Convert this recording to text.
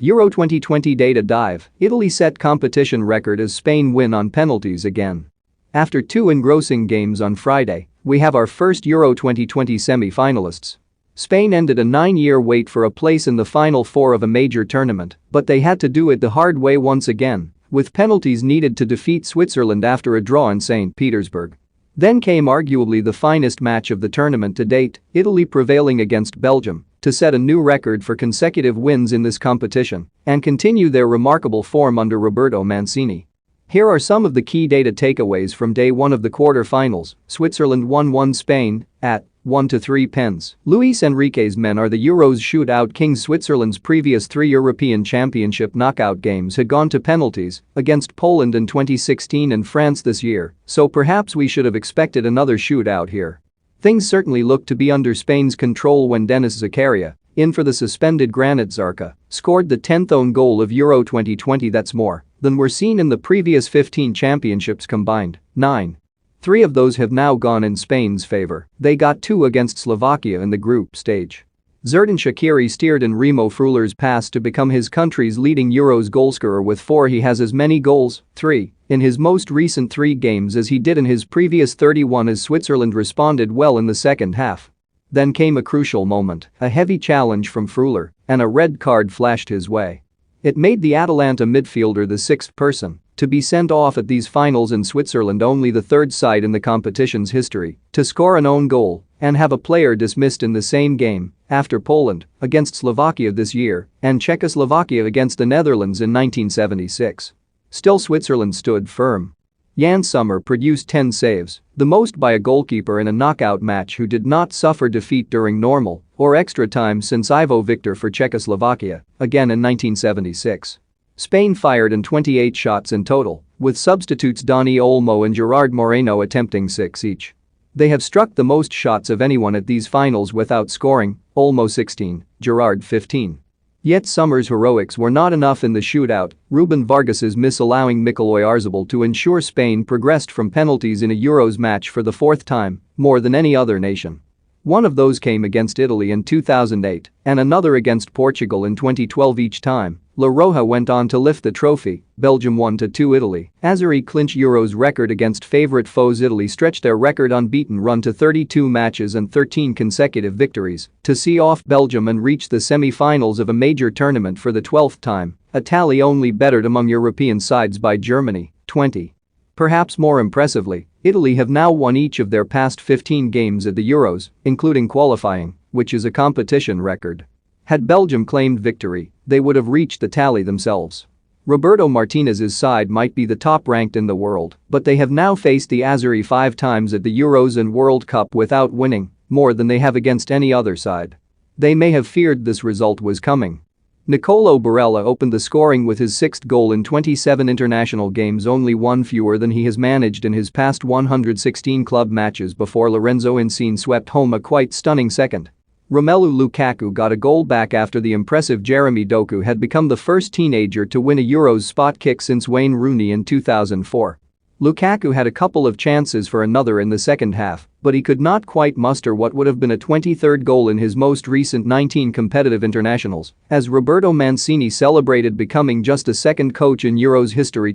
Euro 2020 data dive, Italy set competition record as Spain win on penalties again. After two engrossing games on Friday, we have our first Euro 2020 semi-finalists. Spain ended a 9-year wait for a place in the final four of a major tournament, but they had to do it the hard way once again, with penalties needed to defeat Switzerland after a draw in St. Petersburg. Then came arguably the finest match of the tournament to date, Italy prevailing against Belgium to set a new record for consecutive wins in this competition and continue their remarkable form under Roberto Mancini. Here are some of the key data takeaways from day one of the quarter-finals. Switzerland 1-1 Spain at 1-3 pens. Luis Enrique's men are the Euros shootout kings. Switzerland's previous three European Championship knockout games had gone to penalties against Poland in 2016 and France this year, so perhaps we should have expected another shootout here. Things certainly looked to be under Spain's control when Denis Zakaria, in for the suspended Granit Xhaka, scored the 10th own goal of Euro 2020. That's more than were seen in the previous 15 championships combined. 9. Three of those have now gone in Spain's favor. They got two against Slovakia in the group stage. Xherdan Shaqiri steered in Remo Freuler's pass to become his country's leading Euros goalscorer with 4. He has as many goals, 3, in his most recent 3 games as he did in his previous 31 as Switzerland responded well in the second half. Then came a crucial moment, a heavy challenge from Freuler, and a red card flashed his way. It made the Atalanta midfielder the 6th person to be sent off at these finals in Switzerland, only the 3rd side in the competition's history to score an own goal and have a player dismissed in the same game, after Poland against Slovakia this year and Czechoslovakia against the Netherlands in 1976. Still, Switzerland stood firm. Jan Sommer produced 10 saves, the most by a goalkeeper in a knockout match who did not suffer defeat during normal or extra time since Ivo Victor for Czechoslovakia, again in 1976. Spain fired in 28 shots in total, with substitutes Dani Olmo and Gerard Moreno attempting 6 each. They have struck the most shots of anyone at these finals without scoring, Olmo 16, Gerard 15. Yet Sommer's heroics were not enough in the shootout, Ruben Vargas's miss allowing Mikel Oyarzabal to ensure Spain progressed from penalties in a Euros match for the 4th time, more than any other nation. One of those came against Italy in 2008 and another against Portugal in 2012. Each time, La Roja went on to lift the trophy. Belgium 1-2 Italy. Azzurri clinch Euros record against favorite foes. Italy stretched their record unbeaten run to 32 matches and 13 consecutive victories to see off Belgium and reach the semi-finals of a major tournament for the 12th time, a tally only bettered among European sides by Germany, 20. Perhaps more impressively, Italy have now won each of their past 15 games at the Euros, including qualifying, which is a competition record. Had Belgium claimed victory, they would have reached the tally themselves. Roberto Martinez's side might be the top ranked in the world, but they have now faced the Azzurri 5 times at the Euros and World Cup without winning, more than they have against any other side. They may have feared this result was coming. Nicolo Barella opened the scoring with his 6th goal in 27 international games, only one fewer than he has managed in his past 116 club matches before Lorenzo Insigne swept home a quite stunning second. Romelu Lukaku got a goal back after the impressive Jeremy Doku had become the first teenager to win a Euros spot kick since Wayne Rooney in 2004. Lukaku had a couple of chances for another in the second half, but he could not quite muster what would have been a 23rd goal in his most recent 19 competitive internationals, as Roberto Mancini celebrated becoming just a second coach in Euros history